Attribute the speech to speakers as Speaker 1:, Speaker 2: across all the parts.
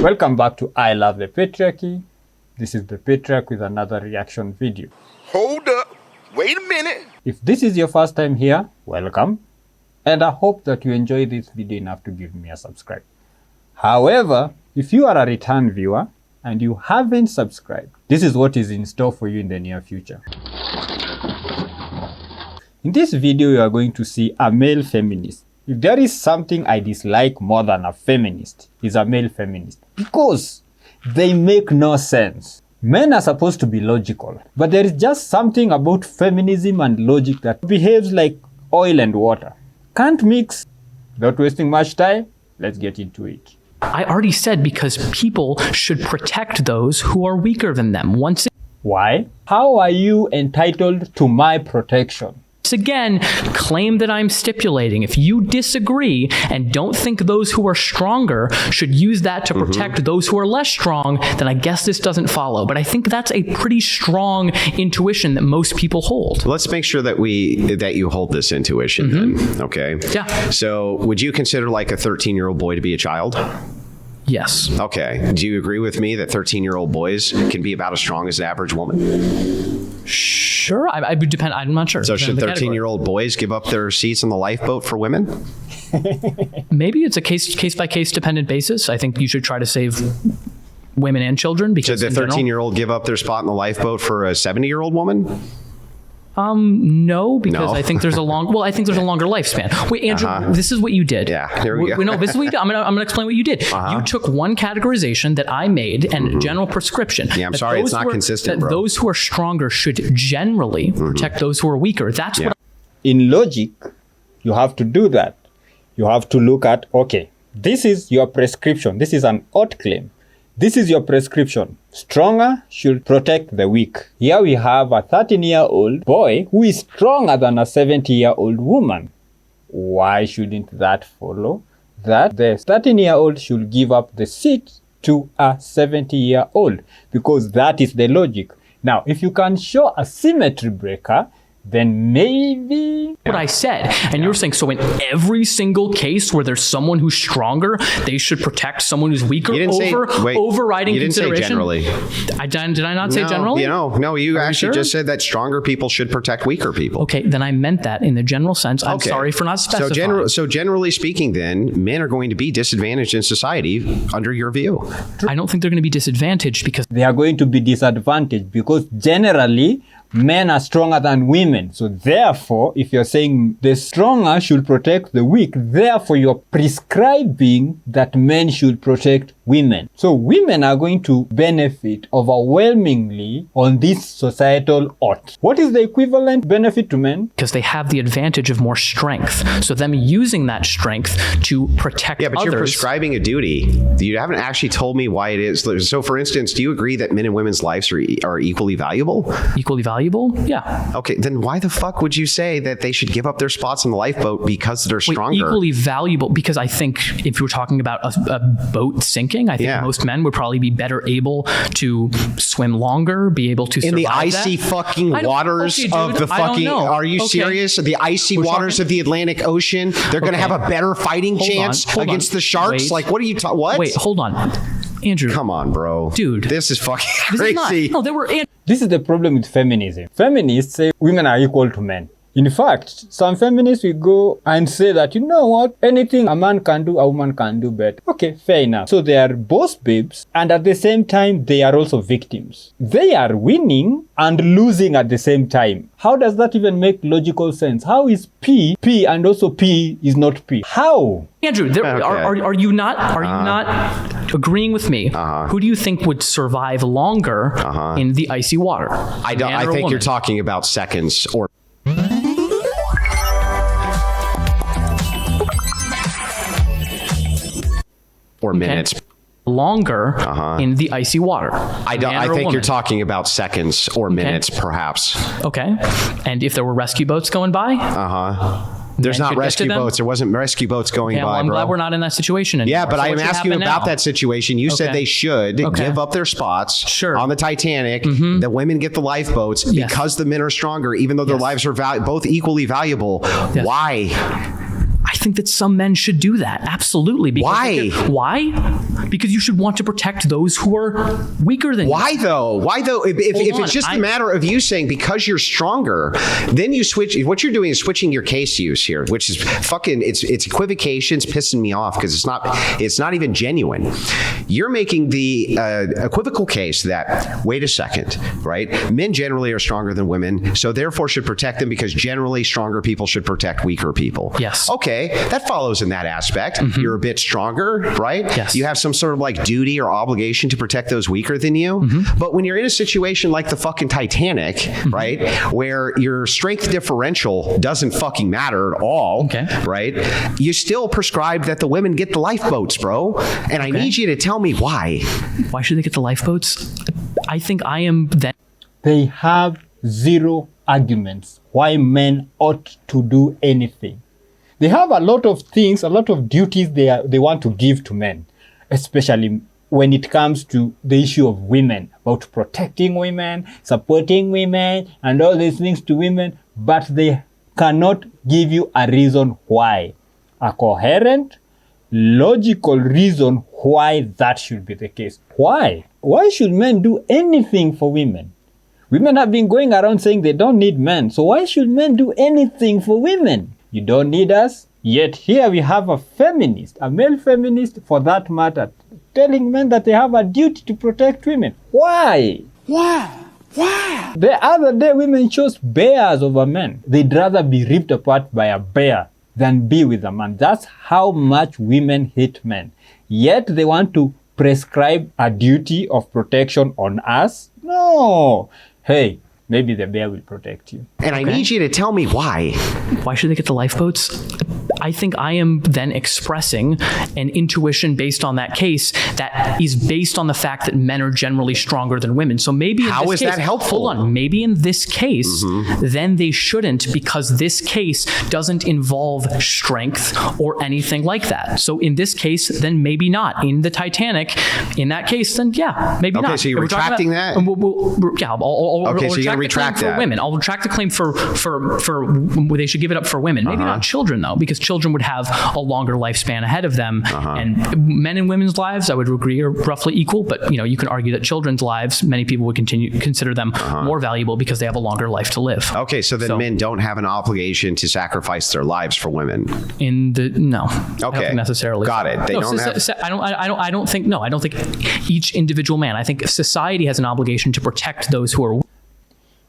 Speaker 1: Welcome back to I Love the Patriarchy. This is the Patriarch with another reaction video.
Speaker 2: Hold up. Wait a minute.
Speaker 1: If this is your first time here, welcome. And I hope that you enjoy this video enough to give me a subscribe. However, if you are a return viewer and you haven't subscribed, this is what is in store for you in the near future. In this video, you are going to see a male feminist. If there is something I dislike more than a feminist, it's a male feminist. Because they make no sense. Men are supposed to be logical, but there is just something about feminism and logic that behaves like oil and water. Can't mix. Without wasting much time, let's get into it.
Speaker 3: I already said because people should protect those who are weaker than them. Once
Speaker 1: Why? How are you entitled to my protection?
Speaker 3: again, claim that I'm stipulating. If you disagree and don't think those who are stronger should use that to protect those who are less strong, then I guess this doesn't follow. But I think that's a pretty strong intuition that most people hold.
Speaker 4: Let's make sure that you hold this intuition then, okay?
Speaker 3: Yeah.
Speaker 4: So would you consider like a 13-year-old boy to be a child?
Speaker 3: Yes.
Speaker 4: Okay. Do you agree with me that 13-year-old boys can be about as strong as an average woman?
Speaker 3: Sure. I would depend. I'm not sure.
Speaker 4: So should 13-year-old boys give up their seats on the lifeboat for women?
Speaker 3: Maybe it's a case by case dependent basis. I think you should try to save women and children. Because
Speaker 4: should the 13-year-old give up their spot in the lifeboat for a 70-year-old woman?
Speaker 3: No, because I think there's a longer lifespan. Wait, Andrew, this is what you did.
Speaker 4: Yeah, here we go.
Speaker 3: No, this is what you did. I'm gonna explain what you did. You took one categorization that I made and general prescription.
Speaker 4: Yeah, I'm sorry, it's not consistent,
Speaker 3: that
Speaker 4: bro.
Speaker 3: those who are stronger should generally protect those who are weaker. That's what.
Speaker 1: In logic, you have to do that. You have to look at, okay, this is your prescription. This is an odd claim. This is your prescription. Stronger should protect the weak. Here we have a 13-year-old boy who is stronger than a 70-year-old woman. Why shouldn't that follow? That the 13-year-old should give up the seat to a 70-year-old, because that is the logic. Now, if you can show a symmetry breaker, then maybe
Speaker 3: what I said. And you're saying, so in every single case where there's someone who's stronger, they should protect someone who's weaker overriding consideration?
Speaker 4: You didn't say generally.
Speaker 3: Did I not say generally?
Speaker 4: You actually just said that stronger people should protect weaker people.
Speaker 3: Okay, then I meant that in the general sense. I'm sorry for not specifying.
Speaker 4: So generally speaking, then, men are going to be disadvantaged in society under your view.
Speaker 3: I don't think they're going to be disadvantaged because
Speaker 1: they are going to be disadvantaged because generally men are stronger than women. So therefore, if you're saying the stronger should protect the weak, therefore you're prescribing that men should protect women. So women are going to benefit overwhelmingly on this societal ought. What is the equivalent benefit to men?
Speaker 3: Because they have the advantage of more strength. So them using that strength to protect others.
Speaker 4: Yeah, but you're prescribing a duty. You haven't actually told me why it is. So for instance, do you agree that men and women's lives are equally valuable?
Speaker 3: Equally valuable? Yeah.
Speaker 4: Okay, then why the fuck would you say that they should give up their spots in the lifeboat because they're stronger?
Speaker 3: Equally valuable, because I think if you're talking about a boat sinking, I think most men would probably be better able to swim longer, be able to survive
Speaker 4: in the icy fucking waters of the fucking... Are you serious? The icy waters of the Atlantic Ocean, they're going to have a better fighting chance against the sharks? Like, what are you talking... What?
Speaker 3: Wait, hold on. Andrew.
Speaker 4: Come on, bro.
Speaker 3: Dude.
Speaker 4: This is fucking crazy.
Speaker 1: This is the problem with feminism. Feminists say women are equal to men. In fact, some feminists will go and say that, you know what, anything a man can do, a woman can do better. Okay, fair enough. So they are both babes, and at the same time, they are also victims. They are winning and losing at the same time. How does that even make logical sense? How is P and also P is not P? How?
Speaker 3: Andrew, are you not agreeing with me? Who do you think would survive longer in the icy water?
Speaker 4: I think you're talking about seconds or minutes.
Speaker 3: Longer in the icy water.
Speaker 4: I think you're talking about seconds or minutes, perhaps.
Speaker 3: Okay. And if there were rescue boats going by?
Speaker 4: There's not rescue boats. There wasn't rescue boats going by,
Speaker 3: I'm glad we're not in that situation anymore.
Speaker 4: Yeah, but I'm asking you about that situation. You said they should give up their spots on the Titanic. The women get the lifeboats because the men are stronger, even though their lives are both equally valuable. Why?
Speaker 3: I think that some men should do that. Absolutely.
Speaker 4: Why?
Speaker 3: Why? because you should want to protect those who are weaker than you.
Speaker 4: Why though? If it's just a matter of you saying because you're stronger, then you switch. What you're doing is switching your case use here, which is fucking. It's equivocation. It's pissing me off because it's not even genuine. You're making the equivocal case that, wait a second, right? Men generally are stronger than women, so therefore should protect them because generally stronger people should protect weaker people.
Speaker 3: Yes.
Speaker 4: Okay, that follows in that aspect. You're a bit stronger, right?
Speaker 3: Yes.
Speaker 4: You have some sort of like duty or obligation to protect those weaker than you. But when you're in a situation like the fucking Titanic, right, where your strength differential doesn't fucking matter at all, right? You still prescribe that the women get the lifeboats, bro. And I need you to tell me why.
Speaker 3: Why should they get the lifeboats? I think I am then.
Speaker 1: They have zero arguments why men ought to do anything. They have a lot of things, a lot of duties they want to give to men, especially when it comes to the issue of women, about protecting women, supporting women, and all these things to women, but they cannot give you a reason why. A coherent, logical reason why that should be the case. Why? Why should men do anything for women? Women have been going around saying they don't need men, so why should men do anything for women? You don't need us, yet here we have a feminist, a male feminist for that matter, telling men that they have a duty to protect women. Why? Why? The other day, women chose bears over men. They'd rather be ripped apart by a bear than be with a man. That's how much women hate men. Yet they want to prescribe a duty of protection on us? No. Hey, maybe the bear will protect you.
Speaker 4: And I need you to tell me why.
Speaker 3: Why should they get the lifeboats? I think I am then expressing an intuition based on that case that is based on the fact that men are generally stronger than women. So maybe in
Speaker 4: how
Speaker 3: this
Speaker 4: is
Speaker 3: case,
Speaker 4: that helpful?
Speaker 3: Hold on. Maybe in this case, then they shouldn't, because this case doesn't involve strength or anything like that. So in this case, then maybe not. In the Titanic, in that case, then yeah, maybe not.
Speaker 4: Okay, so you're retracting that?
Speaker 3: Yeah, I'll
Speaker 4: okay, so you're going to retract that.
Speaker 3: For women. I'll retract the claim for they should give it up for women. Maybe not children, though, because children would have a longer lifespan ahead of them. And men and women's lives, I would agree, are roughly equal. But you can argue that children's lives, many people would consider them more valuable because they have a longer life to live.
Speaker 4: Okay, so then men don't have an obligation to sacrifice their lives for women.
Speaker 3: No. I don't think necessarily.
Speaker 4: Got it. They don't have.
Speaker 3: I don't think. No, I don't think each individual man. I think society has an obligation to protect those who are.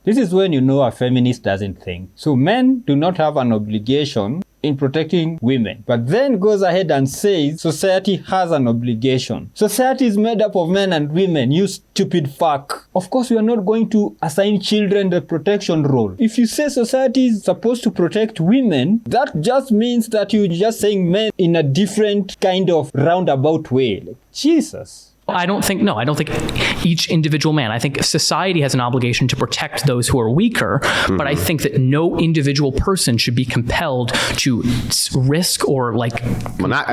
Speaker 1: This is when you know a feminist doesn't think. So men do not have an obligation in protecting women, but then goes ahead and says society has an obligation. Society is made up of men and women, you stupid fuck. Of course, we are not going to assign children the protection role. If you say society is supposed to protect women, that just means that you're just saying men in a different kind of roundabout way. Like, Jesus.
Speaker 3: I don't think each individual man. I think society has an obligation to protect those who are weaker, but I think that no individual person should be compelled to risk or I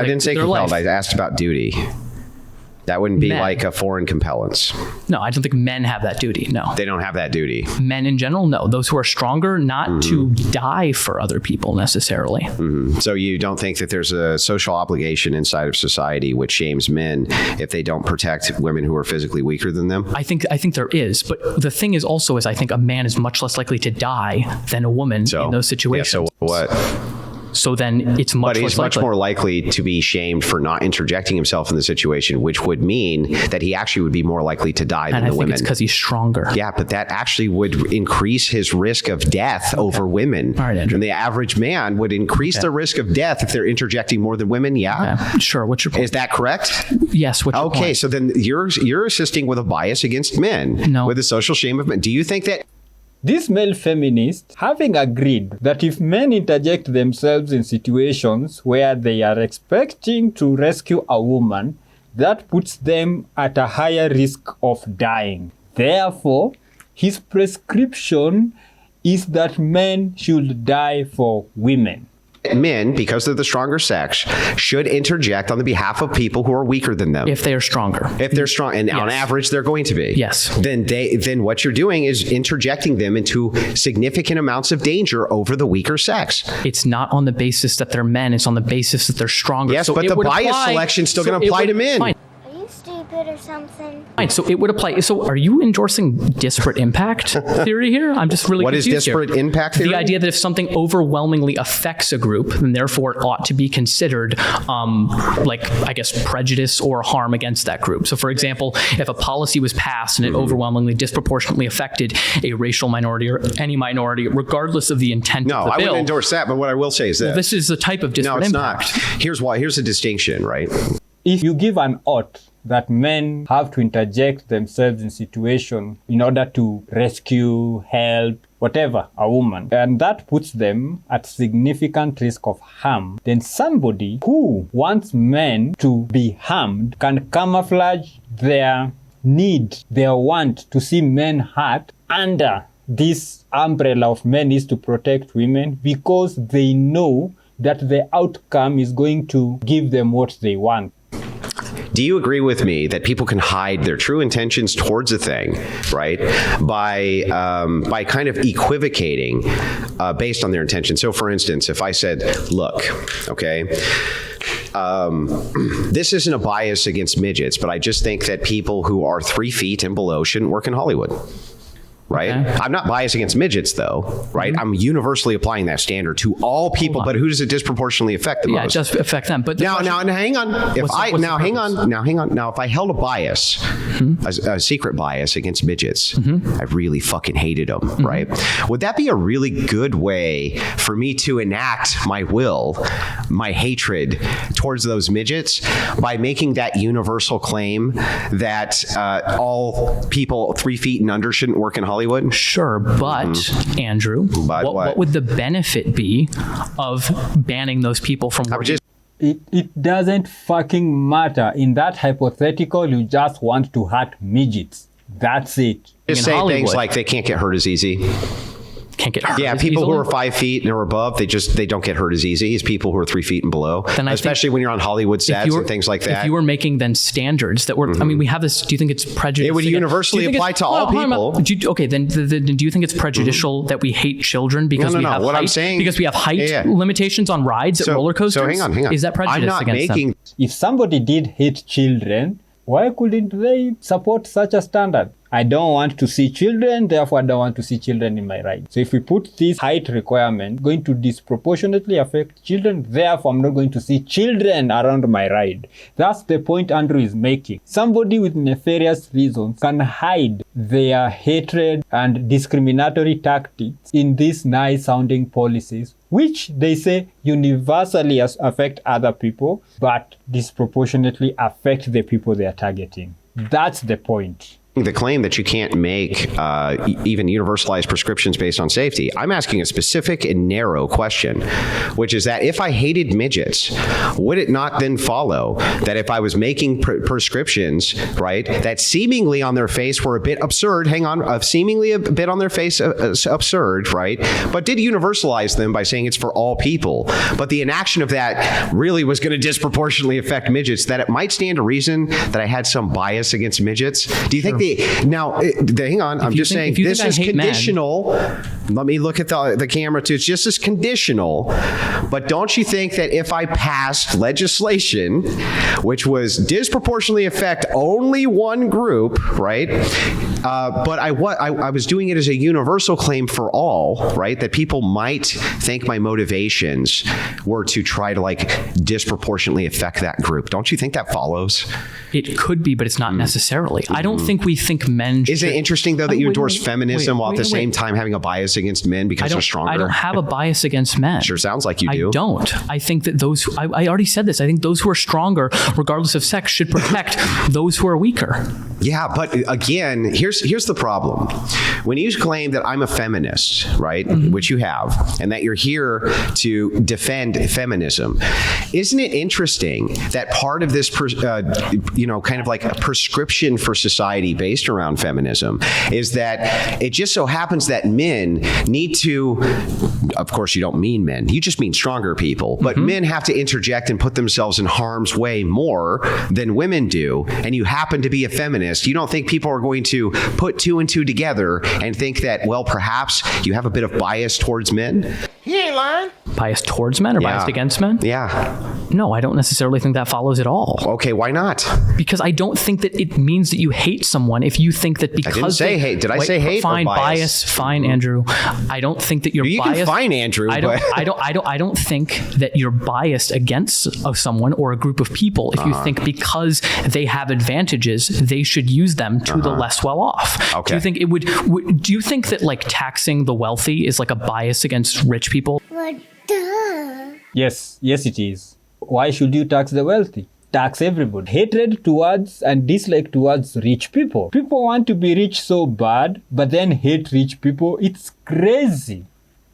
Speaker 4: didn't say compelled. Life. I asked about duty. That wouldn't be like a foreign compellence.
Speaker 3: No, I don't think men have that duty. No.
Speaker 4: They don't have that duty.
Speaker 3: Men in general, no. Those who are stronger, not to die for other people necessarily.
Speaker 4: So you don't think that there's a social obligation inside of society which shames men if they don't protect women who are physically weaker than them?
Speaker 3: I think there is. But the thing is also I think a man is much less likely to die than a woman in those situations.
Speaker 4: Yeah, so what?
Speaker 3: So then it's much
Speaker 4: But he's much more likely to be shamed for not interjecting himself in the situation, which would mean that he actually would be more likely to die than the women.
Speaker 3: And I think it's because he's stronger.
Speaker 4: Yeah, but that actually would increase his risk of death over women.
Speaker 3: All right, Andrew.
Speaker 4: And the average man would increase the risk of death if they're interjecting more than women. Yeah.
Speaker 3: Sure. What's your point?
Speaker 4: Is that correct?
Speaker 3: Yes. What's your point?
Speaker 4: Okay, so then you're assisting with a bias against men.
Speaker 3: No.
Speaker 4: With the social shame of men. Do you think that
Speaker 1: these male feminists, having agreed that if men interject themselves in situations where they are expecting to rescue a woman, that puts them at a higher risk of dying. Therefore, his prescription is that men should die for women.
Speaker 4: Men, because they're the stronger sex, should interject on the behalf of people who are weaker than them.
Speaker 3: If they are stronger.
Speaker 4: If they're strong, and on average, they're going to be.
Speaker 3: Yes.
Speaker 4: Then what you're doing is interjecting them into significant amounts of danger over the weaker sex.
Speaker 3: It's not on the basis that they're men. It's on the basis that they're stronger.
Speaker 4: Yes, but the bias selection is still going to apply to men.
Speaker 3: Fine.
Speaker 5: Are you stupid or something.
Speaker 3: Fine, so it would apply. So are you endorsing disparate impact theory here? I'm just really
Speaker 4: What is
Speaker 3: confused
Speaker 4: disparate
Speaker 3: here.
Speaker 4: impact theory?
Speaker 3: The idea that if something overwhelmingly affects a group, then therefore it ought to be considered like, I guess, prejudice or harm against that group. So for example, if a policy was passed and it overwhelmingly disproportionately affected a racial minority or any minority, regardless of the intent
Speaker 4: No,
Speaker 3: of the
Speaker 4: I
Speaker 3: bill.
Speaker 4: wouldn't endorse that, but what I will say is
Speaker 3: Well, this is the type of disparate
Speaker 4: no, it's
Speaker 3: impact.
Speaker 4: not. Here's why. Here's the distinction, right?
Speaker 1: If you give an ought that men have to interject themselves in situation in order to rescue, help, whatever, a woman, and that puts them at significant risk of harm, then somebody who wants men to be harmed can camouflage their need, their want to see men hurt under this umbrella of men is to protect women, because they know that the outcome is going to give them what they want.
Speaker 4: Do you agree with me that people can hide their true intentions towards a thing, right, by kind of equivocating based on their intention? So, for instance, if I said, "Look, okay, this isn't a bias against midgets, but I just think that people who are 3 feet and below shouldn't work in Hollywood." Right?
Speaker 3: Okay.
Speaker 4: I'm not biased against midgets, though, right? I'm universally applying that standard to all people, but who does it disproportionately affect the
Speaker 3: Yeah, it
Speaker 4: most?
Speaker 3: does affect them. But the
Speaker 4: Now,
Speaker 3: question-
Speaker 4: hang on. If
Speaker 3: What's the-
Speaker 4: I
Speaker 3: what's the
Speaker 4: now hang
Speaker 3: purpose?
Speaker 4: on. Now, hang on. Now, if I held a bias, a secret bias against midgets, I really fucking hated them, right? Would that be a really good way for me to enact my will, my hatred towards those midgets, by making that universal claim that all people 3 feet and under shouldn't work in Hollywood?
Speaker 3: Sure, but Andrew,
Speaker 4: But what?
Speaker 3: what would the benefit be of banning those people from
Speaker 4: I would
Speaker 3: working?
Speaker 4: just
Speaker 1: It doesn't fucking matter. In that hypothetical, you just want to hurt midgets. That's it.
Speaker 3: in
Speaker 4: say
Speaker 3: Hollywood.
Speaker 4: things like they can't get hurt as easy.
Speaker 3: Can't get hurt.
Speaker 4: Yeah,
Speaker 3: as
Speaker 4: people who
Speaker 3: easily.
Speaker 4: are 5 feet or above, they don't get hurt as easy as people who are 3 feet and below.
Speaker 3: Then I
Speaker 4: especially when you're on Hollywood
Speaker 3: If
Speaker 4: sets
Speaker 3: you were-
Speaker 4: and things like that.
Speaker 3: If you were making then standards that were, I mean, we have this. Do you think it's prejudicial?
Speaker 4: It would universally apply to all people.
Speaker 3: Okay, then do you think it's prejudicial that we hate children because
Speaker 4: No,
Speaker 3: we
Speaker 4: no,
Speaker 3: have
Speaker 4: what
Speaker 3: height,
Speaker 4: I'm saying-
Speaker 3: because we have height
Speaker 4: Yeah, yeah.
Speaker 3: limitations on rides at roller coasters?
Speaker 4: So hang on.
Speaker 3: Is that prejudice
Speaker 4: I'm not
Speaker 3: against
Speaker 4: making.
Speaker 3: them?
Speaker 1: If somebody did hate children, why couldn't they support such a standard? I don't want to see children, therefore I don't want to see children in my ride. So if we put this height requirement going to disproportionately affect children, therefore I'm not going to see children around my ride. That's the point Andrew is making. Somebody with nefarious reasons can hide their hatred and discriminatory tactics in these nice sounding policies, which they say universally affect other people, but disproportionately affect the people they are targeting. That's the point.
Speaker 4: The claim that you can't make even universalized prescriptions based on safety. I'm asking a specific and narrow question, which is that if I hated midgets, would it not then follow that if I was making prescriptions, right, that seemingly on their face were a bit absurd, seemingly a bit on their face absurd, right, but did universalize them by saying it's for all people, but the enaction of that really was going to disproportionately affect midgets, that it might stand to reason that I had some bias against midgets? Do you think hang on, I'm just saying this is conditional. Let me look at the camera too. It's just as conditional. But don't you think that if I passed legislation which was disproportionately affect only one group, right? But I was doing it as a universal claim for all, right? That people might think my motivations were to try to like disproportionately affect that group. Don't you think that follows?
Speaker 3: It could be, but it's not necessarily. I don't think we think men
Speaker 4: Isn't it interesting, though, that you endorse feminism while at the same
Speaker 3: wait.
Speaker 4: time having a bias against men because they're stronger?
Speaker 3: I don't have a bias against men.
Speaker 4: Sure sounds like you do.
Speaker 3: I don't. I think that those who, I already said this, I think those who are stronger, regardless of sex, should protect those who are weaker.
Speaker 4: Yeah, but again, here's the problem. When you claim that I'm a feminist, right, which you have, and that you're here to defend feminism, isn't it interesting that part of this, kind of like a prescription for society based around feminism is that it just so happens that men need to, of course you don't mean men, you just mean stronger people, but men have to interject and put themselves in harm's way more than women do, and you happen to be a feminist. You don't think people are going to put two and two together and think that, well, perhaps you have a bit of bias towards men?
Speaker 2: He ain't lying.
Speaker 3: Biased towards men or biased against men?
Speaker 4: Yeah.
Speaker 3: No, I don't necessarily think that follows at all.
Speaker 4: Okay, why not?
Speaker 3: Because I don't think that it means that you hate someone if you think that because...
Speaker 4: I didn't say hate. Did I say hate
Speaker 3: fine,
Speaker 4: or bias?
Speaker 3: Fine, Andrew. I don't think that you're
Speaker 4: you
Speaker 3: biased.
Speaker 4: You can fine Andrew,
Speaker 3: I don't think that you're biased against someone or a group of people if you think because they have advantages, they should use them to the less well off.
Speaker 4: Okay.
Speaker 3: Do you think it would do you think that like taxing the wealthy is like a bias against rich people?
Speaker 1: Yes, it is. Why should you tax the wealthy? Tax everybody. Hatred towards and dislike towards rich people. People want to be rich so bad, but then hate rich people. It's crazy.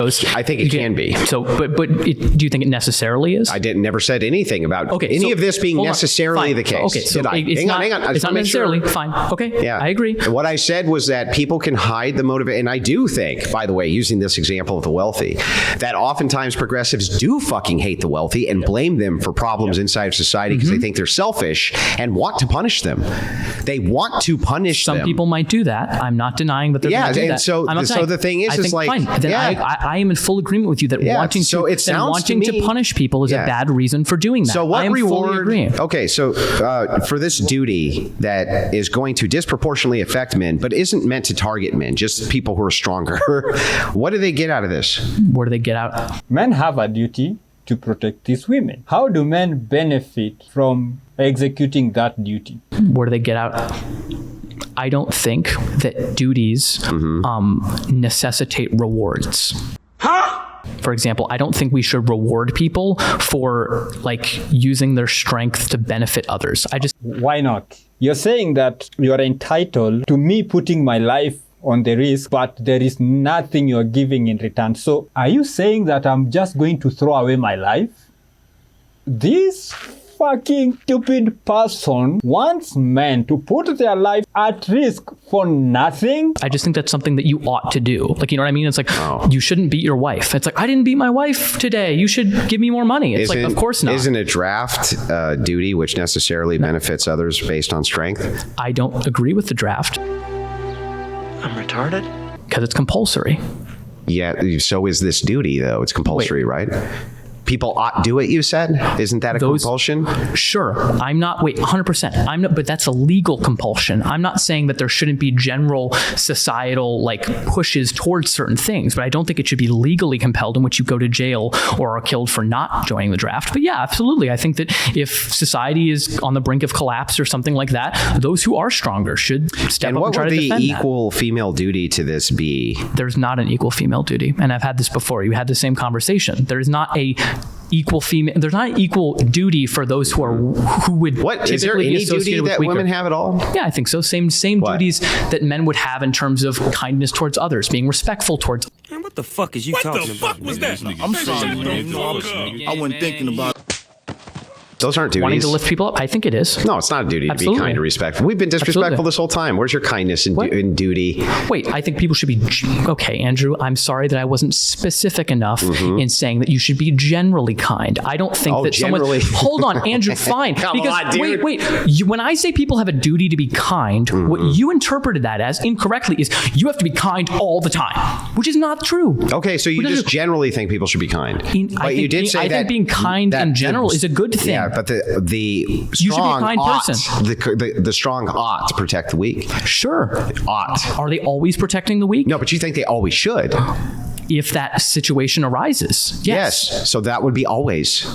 Speaker 4: I think it can be.
Speaker 3: So, but do you think it necessarily is?
Speaker 4: I never said anything about any of this being necessarily the case.
Speaker 3: Okay, so
Speaker 4: Did I? Hang on.
Speaker 3: It's not necessarily fine. Okay,
Speaker 4: yeah,
Speaker 3: I agree.
Speaker 4: What I said was that people can hide the motivation, and I do think, by the way, using this example of the wealthy, that oftentimes progressives do fucking hate the wealthy and blame them for problems inside of society because they think they're selfish and want to punish them. They want to punish them.
Speaker 3: Some people might do that. I'm not denying that they're going to do that.
Speaker 4: And so the thing is like,
Speaker 3: fine. Then I am in full agreement with you that wanting to punish people is a bad reason for doing that.
Speaker 4: So what
Speaker 3: I am
Speaker 4: reward?
Speaker 3: Fully agreeing.
Speaker 4: Okay, so for this duty that is going to disproportionately affect men, but isn't meant to target men, just people who are stronger. What do they get out of this?
Speaker 3: What do they get out?
Speaker 1: Men have a duty to protect these women. How do men benefit from executing that duty?
Speaker 3: What do they get out? I don't think that duties necessitate rewards. For example, I don't think we should reward people for like using their strength to benefit others.
Speaker 1: Why not? You're saying that you're entitled to me putting my life on the risk, but there is nothing you're giving in return. So are you saying that I'm just going to throw away my life? This fucking stupid person wants men to put their life at risk for nothing.
Speaker 3: I just think that's something that you ought to do. Like, you know what I mean? It's like, you shouldn't beat your wife. It's like, I didn't beat my wife today. You should give me more money. It's like, of course not.
Speaker 4: Isn't a draft duty which necessarily benefits others based on strength?
Speaker 3: I don't agree with the draft.
Speaker 5: I'm retarded?
Speaker 3: Because it's compulsory.
Speaker 4: Yeah, so is this duty, though. It's compulsory, right? People ought do it, you said? Isn't that a compulsion?
Speaker 3: Sure. I'm not, 100%. I'm not, but that's a legal compulsion. I'm not saying that there shouldn't be general societal like pushes towards certain things, but I don't think it should be legally compelled in which you go to jail or are killed for not joining the draft. But yeah, absolutely. I think that if society is on the brink of collapse or something like that, those who are stronger should step up and try to defend that.
Speaker 4: And what would the equal female duty to this be?
Speaker 3: There's not an equal female duty. And I've had this before. You had the same conversation. There is not a equal female. There's not an equal duty for those who would typically
Speaker 4: is there any
Speaker 3: be associated
Speaker 4: duty
Speaker 3: with
Speaker 4: that
Speaker 3: weaker.
Speaker 4: women have at all?
Speaker 3: Yeah, I think so. Same duties that men would have in terms of kindness towards others, being respectful towards.
Speaker 5: Man, what the fuck is you talking about?
Speaker 2: was that?
Speaker 5: I'm sorry, I wasn't thinking about.
Speaker 4: Those aren't duties.
Speaker 3: Wanting to lift people up? I think it is.
Speaker 4: No, it's not a duty to be kind and respectful. We've been disrespectful this whole time. Where's your kindness and duty?
Speaker 3: Wait, I think people should be... Okay, Andrew, I'm sorry that I wasn't specific enough in saying that you should be generally kind. I don't think that
Speaker 4: generally.
Speaker 3: someone... Hold on, Andrew, fine.
Speaker 4: Come on, dude.
Speaker 3: Wait. When I say people have a duty to be kind, what you interpreted that as incorrectly is you have to be kind all the time, which is not true.
Speaker 4: Okay, so you just generally think people should be kind.
Speaker 3: I think being kind in general is a good thing.
Speaker 4: Yeah, but the strong the strong ought to protect the weak.
Speaker 3: Sure.
Speaker 4: Ought.
Speaker 3: Are they always protecting the weak?
Speaker 4: No, but you think they always should.
Speaker 3: If that situation arises. Yes.
Speaker 4: So that would be always.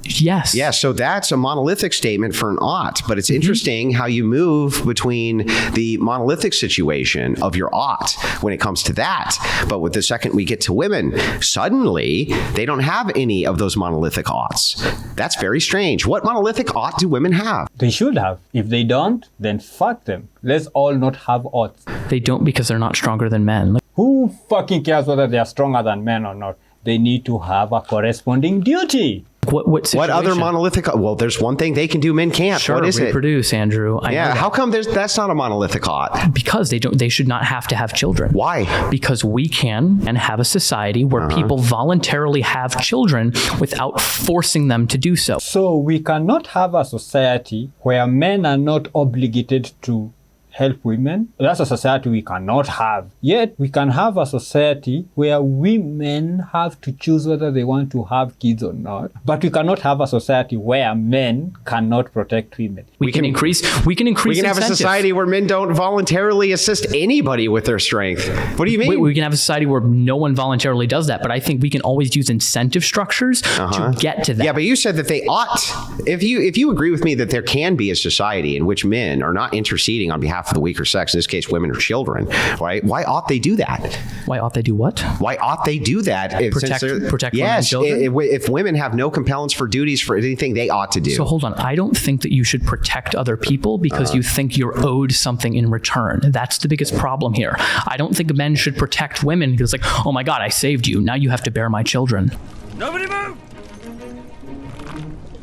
Speaker 3: Yes.
Speaker 4: Yeah, so that's a monolithic statement for an ought, but it's interesting how you move between the monolithic situation of your ought when it comes to that. But with the second we get to women, suddenly they don't have any of those monolithic oughts. That's very strange. What monolithic ought do women have?
Speaker 1: They should have. If they don't, then fuck them. Let's all not have oughts.
Speaker 3: They don't because they're not stronger than men.
Speaker 1: Who fucking cares whether they are stronger than men or not? They need to have a corresponding duty.
Speaker 3: What situation?
Speaker 4: What other monolithic? Well, there's one thing they can do men can't.
Speaker 3: Sure,
Speaker 4: what is
Speaker 3: reproduce,
Speaker 4: it?
Speaker 3: Andrew.
Speaker 4: How come that's not a monolithic ought?
Speaker 3: Because they should not have to have children.
Speaker 4: Why?
Speaker 3: Because we can and have a society where people voluntarily have children without forcing them to do so.
Speaker 1: So we cannot have a society where men are not obligated to help women. That's a society we cannot have. Yet, we can have a society where women have to choose whether they want to have kids or not. But we cannot have a society where men cannot protect women.
Speaker 3: We can increase
Speaker 4: We can have a
Speaker 3: incentives.
Speaker 4: society where men don't voluntarily assist anybody with their strength. What do you mean?
Speaker 3: We can have a society where no one voluntarily does that, but I think we can always use incentive structures to get to that.
Speaker 4: Yeah, but you said that they ought. If you agree with me that there can be a society in which men are not interceding on behalf of the weaker sex, in this case, women or children, right? Why ought they do that?
Speaker 3: Why ought they do what?
Speaker 4: Why ought they do that?
Speaker 3: Protect women and
Speaker 4: yes,
Speaker 3: children?
Speaker 4: if women have no compellence for duties for anything, they ought to do.
Speaker 3: So hold on. I don't think that you should protect other people because you think you're owed something in return. That's the biggest problem here. I don't think men should protect women because it's like, oh my God, I saved you. Now you have to bear my children.
Speaker 5: Nobody move!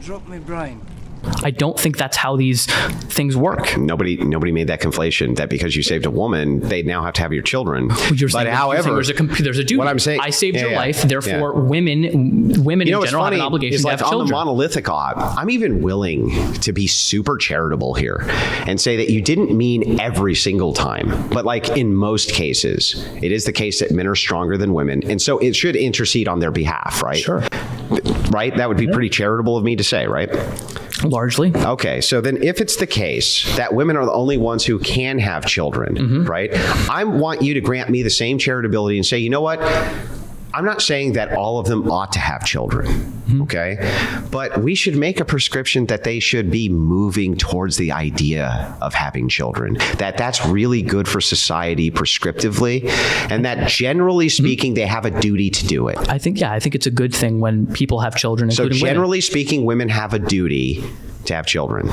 Speaker 5: Drop me brain.
Speaker 3: I don't think that's how these things work.
Speaker 4: Nobody made that conflation that because you saved a woman, they now have to have your children.
Speaker 3: You're saying,
Speaker 4: However,
Speaker 3: there's a duty.
Speaker 4: what I'm saying,
Speaker 3: I saved your life, therefore women in general have an obligation to have
Speaker 4: on
Speaker 3: children.
Speaker 4: the monolithic odd, I'm even willing to be super charitable here and say that you didn't mean every single time, but like in most cases, it is the case that men are stronger than women, and so it should intercede on their behalf, right?
Speaker 3: Sure.
Speaker 4: Right? That would be pretty charitable of me to say, right?
Speaker 3: Largely.
Speaker 4: Okay, so then if it's the case that women are the only ones who can have children, right? I want you to grant me the same charitability and say, you know what? I'm not saying that all of them ought to have children, okay? But we should make a prescription that they should be moving towards the idea of having children, that that's really good for society prescriptively, and that generally speaking, they have a duty to do it.
Speaker 3: I think it's a good thing when people have children,
Speaker 4: So
Speaker 3: including
Speaker 4: generally
Speaker 3: women.
Speaker 4: speaking, women have a duty to have children.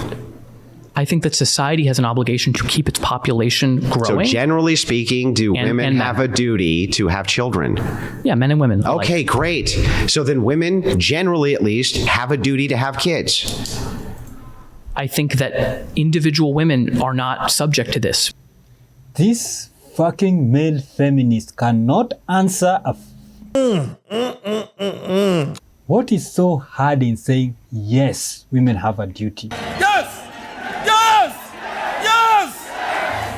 Speaker 3: I think that society has an obligation to keep its population
Speaker 4: So
Speaker 3: growing.
Speaker 4: generally speaking, do women
Speaker 3: and
Speaker 4: have a duty to have children?
Speaker 3: Yeah, men and women. alike.
Speaker 4: Okay, great. So then women, generally at least, have a duty to have kids.
Speaker 3: I think that individual women are not subject to this.
Speaker 1: This fucking male feminist cannot answer a What is so hard in saying, yes, women have a duty?
Speaker 5: Yes! Yes! Yes!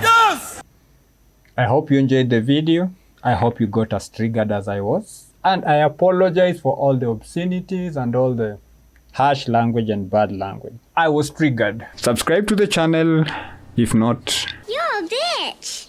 Speaker 5: Yes!
Speaker 1: I hope you enjoyed the video. I hope you got as triggered as I was. And I apologize for all the obscenities and all the harsh language and bad language. I was triggered. Subscribe to the channel if not.
Speaker 6: You're a bitch.